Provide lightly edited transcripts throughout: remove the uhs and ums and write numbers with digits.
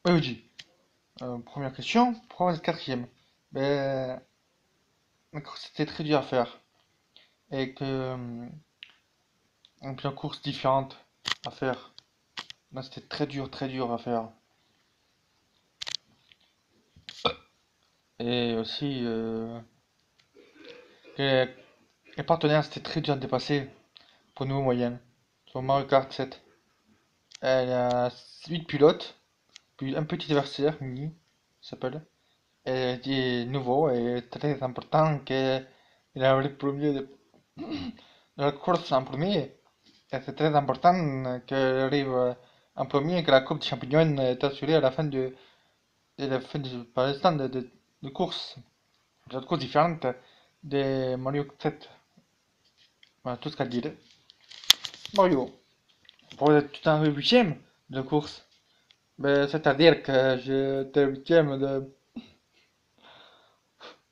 Oui, Oji. Première question, pourquoi vous êtes quatrième? Ben, c'était très dur à faire. Et que, plein de courses différentes à faire. Là, c'était très dur à faire. Et aussi, les, les partenaires, c'était très dur à dépasser pour nous, moyenne. Sur Mario Kart 7. Il y a 8 pilotes, puis un petit adversaire, Mini, s'appelle. Et il est nouveau et très important qu'il a le premier de la course en premier. Et c'est très important qu'il arrive en premier et que la Coupe des Champignons est assurée à la fin par l'instant de course. C'est une course différente de Mario 7. Voilà tout ce qu'à dire. Mario, pour être tout en huitième de course, ben, c'est-à-dire que j'étais huitième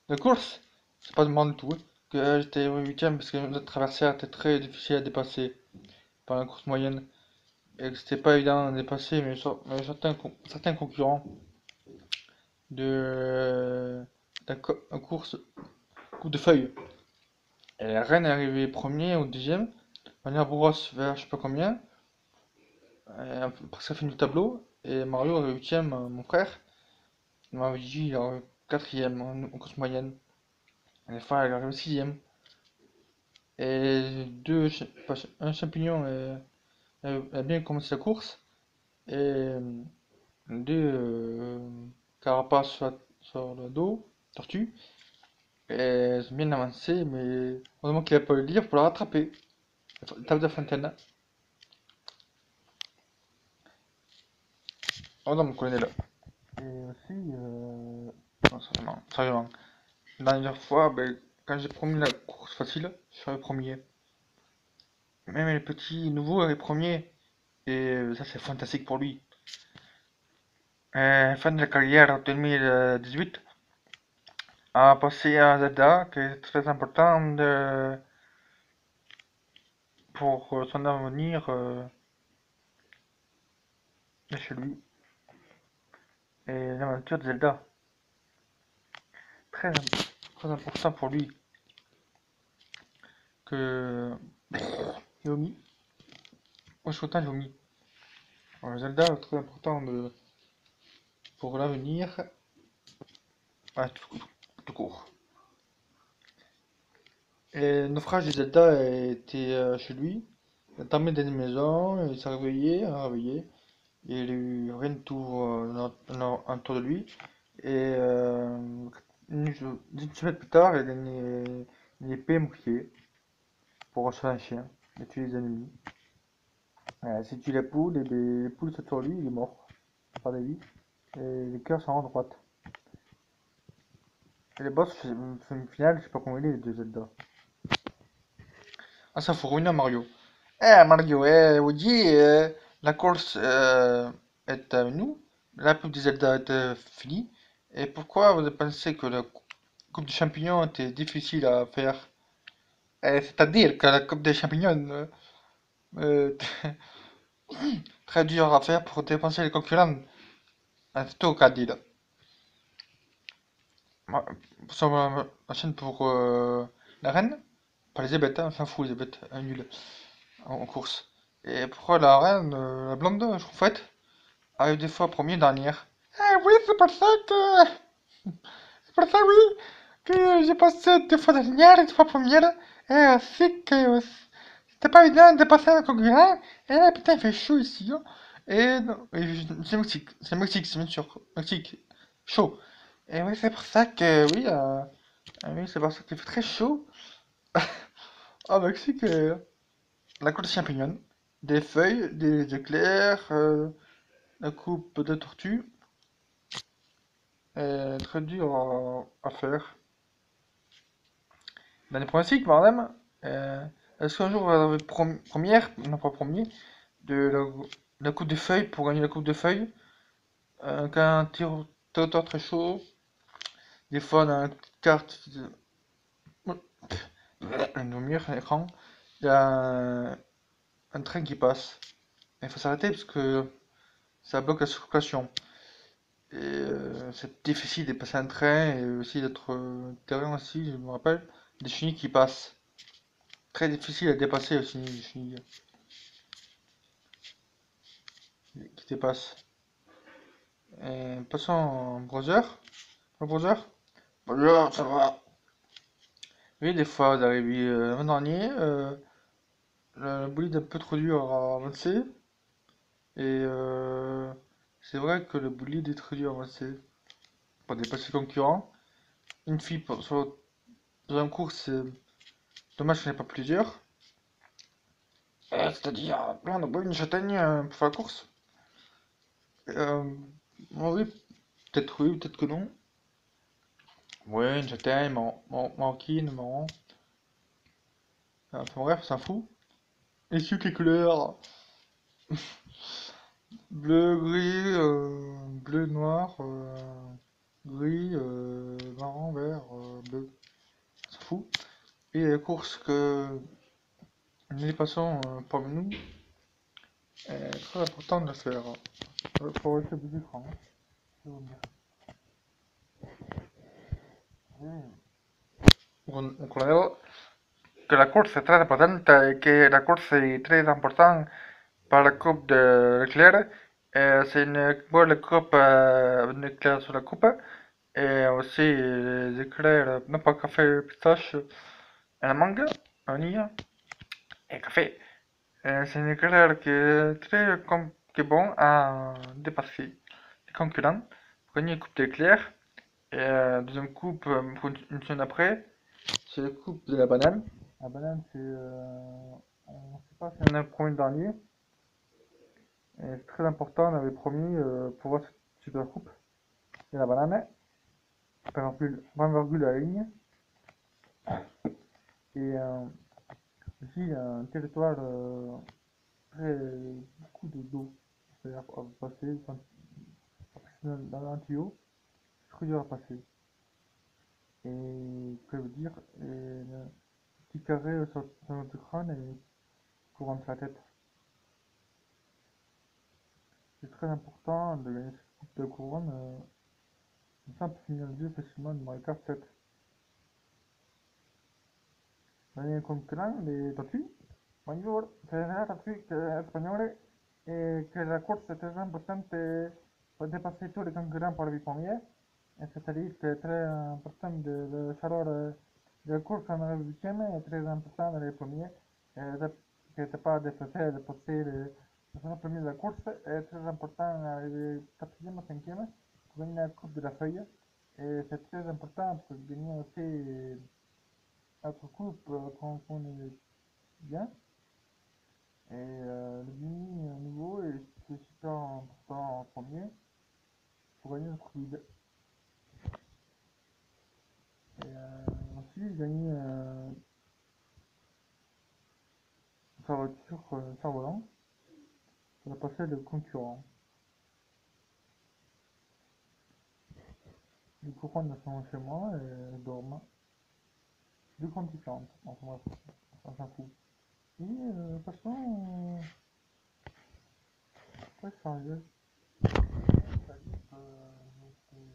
de course. C'est pas demandé tout. Que j'étais huitième parce que notre adversaire était très difficile à dépasser par la course moyenne. Et que c'était pas évident à dépasser, mais certains concurrents de la course coupe de feuilles. Et la reine est arrivée premier ou deuxième. Manière Bros vers je sais pas combien. Presque la fin du tableau. Et Mario est huitième, mon frère. Il m'avait dit il est quatrième en course moyenne. Et la fois elle arrive sixième. Et un champignon a bien commencé la course. Et deux carapaces sur le dos, tortue. Et elles ont bien avancé, mais heureusement qu'il a pas eu le livre pour la rattraper. Table de Fontaine. Oh non, mon colonel. Et aussi, non, sérieusement. La dernière fois, ben, quand j'ai promis la course facile, je suis arrivé premier. Même les petits nouveaux arrivent premier. Et ça, c'est fantastique pour lui. Fin de la carrière 2018 a passé à Zelda, qui est très important pour son avenir chez lui. Et l'aventure de Zelda, très, très important pour lui. Que Yomi, moi je suis content de Yomi. Zelda, très important pour l'avenir, ouais, tout court. Et le naufrage de Zelda était chez lui. Il a dormi dans une maison, il s'est réveillé, et il a eu rien de tout autour de lui. Et une semaine plus tard, il a une épée mouillée pour achever un chien et tuer les ennemis. Si tu la poule, et les poules sautent sur lui, il est mort par la vie. Et les cœurs sont en droite. Et les boss, finale, je sais pas comment il est de Zelda. Ah, ça faut ruiner Mario. Mario, Woody, la course est à nous. La pub de Zelda est finie. Et pourquoi vous pensez que la coupe des champignons était difficile à faire? C'est-à-dire que la coupe des champignons euh, très dur à faire pour dépenser les concurrents. C'est tout qu'à dire. Ma- Sur ma chaîne pour la reine, pas les bêtes, hein, on s'en fout les bêtes, un nul en course. Et pourquoi la reine, la blonde, je trouve fait, arrive des fois premier dernière. Ah oui, c'est pour ça que. C'est pour ça, oui, que j'ai passé deux fois dernière et deux fois première. Et aussi que c'était pas évident de passer un concurrent. Et là, putain, il fait chaud ici, hein. Et non, c'est Mexique, c'est bien sûr. Mexique, chaud. Et oui, c'est pour ça que, oui, oui, c'est pour ça qu'il fait très chaud. Ah, Mexique, la coupe de champignons, des feuilles, des éclairs, la coupe de tortue, est très dur à faire. Dans les pronostics, madame, est-ce qu'un jour vous avez première, non pas premier, de la coupe de feuilles pour gagner la coupe de feuilles, quand un tir très chaud, des fois dans la carte, une lumière, un écran, il y a un train qui passe. Il faut s'arrêter parce que ça bloque la circulation. Et c'est difficile de passer un train et aussi d'être terrain aussi, je me rappelle. Des chenilles qui passent. Très difficile à dépasser aussi, les chenilles qui dépassent. Et passons en browser. Au browser. Bonjour, ça va. Oui, des fois, vous arrivez l'an dernier, le bolide est un peu trop dur à avancer. Et c'est vrai que le bolide est très dur à avancer pour dépasser le concurrent. Une fille dans un cours, c'est dommage qu'il n'y en ait pas plusieurs. C'est-à-dire, là, on a pas une châtaigne pour faire la course. Euh, oui, oui, peut-être que non. Oui, une châtaigne, maroquine, marron. Enfin bref, on s'en fout. Et sur les couleurs, bleu, gris, bleu, noir, gris, marron, vert, bleu. On s'en fout. Et les courses que nous passons parmi nous, est très important de le faire. Pour rester plus franc, je veux dire. On connaît que la course est très importante et que la course est très importante par la coupe de Leclerc. C'est une bonne coupe de Leclerc sur la coupe. Et aussi les éclairs, non pas café pistache, et la mangue, vanille et café. C'est une éclair qui est qui est bon à dépasser les concurrents. Pour gagner une coupe d'éclair. Et deuxième coupe, pour une semaine après, c'est la coupe de la banane. La banane, c'est. On ne sait pas si on a promis le dernier. Et c'est très important, on avait promis pour voir cette super coupe. Et la banane, 20 à la ligne. Et aussi un territoire très beaucoup d'eau. C'est-à-dire passer dans un tuyau, c'est très dur à passer. Et que veut dire le petit carré sur notre crâne et courant de la tête. C'est très important de gagner cette coupe de couronne. Comme ça, on peut finir le jeu facilement dans Mario Kart 7. Gagner concurrent de Tatu. Bonjour, soy Tatu espagnol et que la course est très importante pour dépasser tous les concurrents pour le premier. C'est-à-dire que c'est très important de savoir la course en arrive huitième est très important dans les premiers. Que c'est pas de faire de passer le premier de la course est très important d'arriver quatrième ou cinquième pour gagner la coupe de la feuille. Et c'est très important pour gagner aussi notre coupe qu'on est bien. Et le mini nouveau est super important en premier pour gagner notre lead. Et ensuite, gagner sa voiture cerf-volant pour passer le concurrent. Les couronnes sont chez moi et elles dorment. Deux comptes différentes. Enfin bref, on s'en fout. Et passons très sérieux. C'est-à-dire que j'étais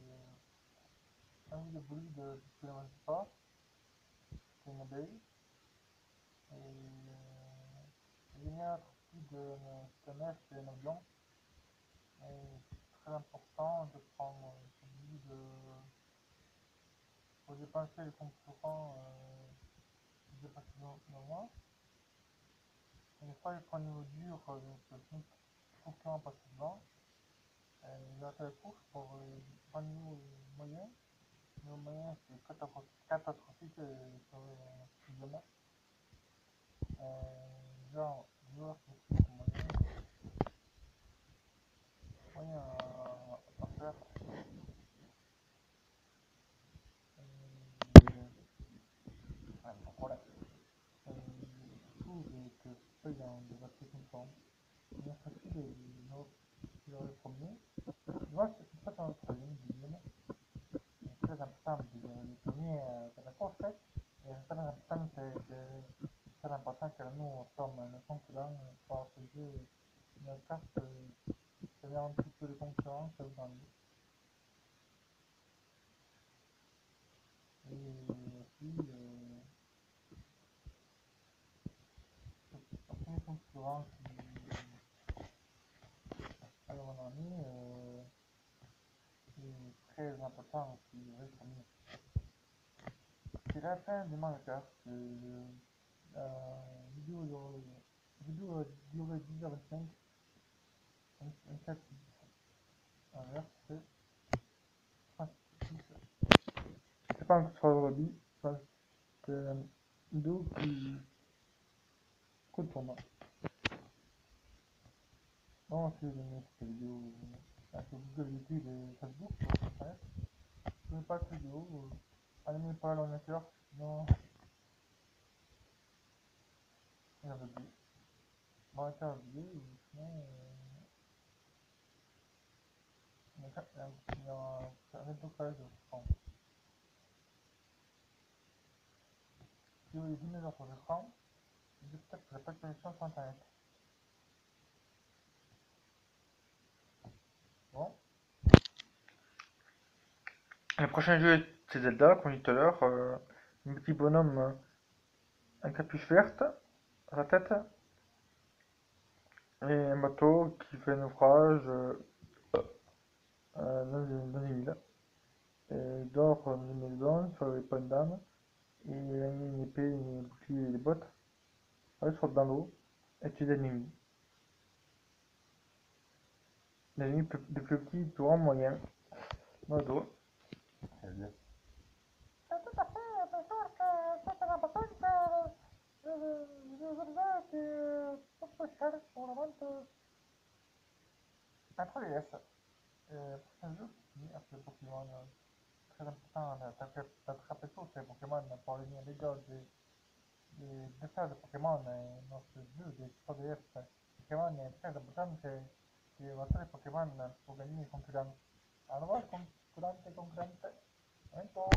un de bruit de ce que je pas. C'est une abeille. Et il y a plus de neige et un avion. Et c'est très important de prendre celui de. Pour dépenser les concurrents dépassent nos mois. Et des fois, il prend une dur, donc le concurrent passe devant. Il a fait la course pour prendre nous moyens. Nos moyens, c'est catastrophique sur les kilomètres. Genre, joueur qui est moyen à faire. Voilà. Surtout que c'est dans des aspects conformes. Il y a facile de le premier. Moi, c'est pas dans le troisième, deuxième. C'est très important le premier de la course. Et c'est très important que nous sommes le concurrent pour ce jeu. Une carte, c'est un petit peu de concurrence dans lui. Et aussi, un premier concurrent à mon ami, qui est très important, qui est vrai pour nous. C'est la fin du manga, la vidéo durait 10h25, un 4 un verre, c'est 36. C'est pas encore sur le hobby, c'est une vidéo qui coûte pour moi. Non, si vous aimez cette vidéo, sur Google, YouTube et Facebook, sur Internet, je ne pas cette vidéo, allumez pas l'ordinateur, sinon, il y a oublié. Bon, il y a oublié, ou sinon, il y a un déblocage, je pense. Si vous voulez venir sur l'écran, peut-être que j'ai pas de connexion sur Internet. Bon. Le prochain jeu, c'est Zelda, comme dit tout à l'heure. Un petit bonhomme, un capuche verte, à la tête, et un bateau qui fait naufrage dans une île. Et il dort dans une maison, sur les pas une dame, et il a une épée, une bouclier et des bottes. Il saute dans l'eau, et tue des ennemis. Des ennemis de plus petits, de grands, moyens, dans le dos. Très bien. C'est tout à fait, bien sûr que c'est important que les Zelda qui sont peu chers pour la vente à 3DS. Prochain jeu, qui après Pokémon, très important d'attraper tous ces Pokémon pour devenir les gars des dessins de Pokémon dans ce jeu des 3DS. Pokémon est très important que battere Pokémon pour gagner les concurrents. Allora, concurrente, concurrente, ecco.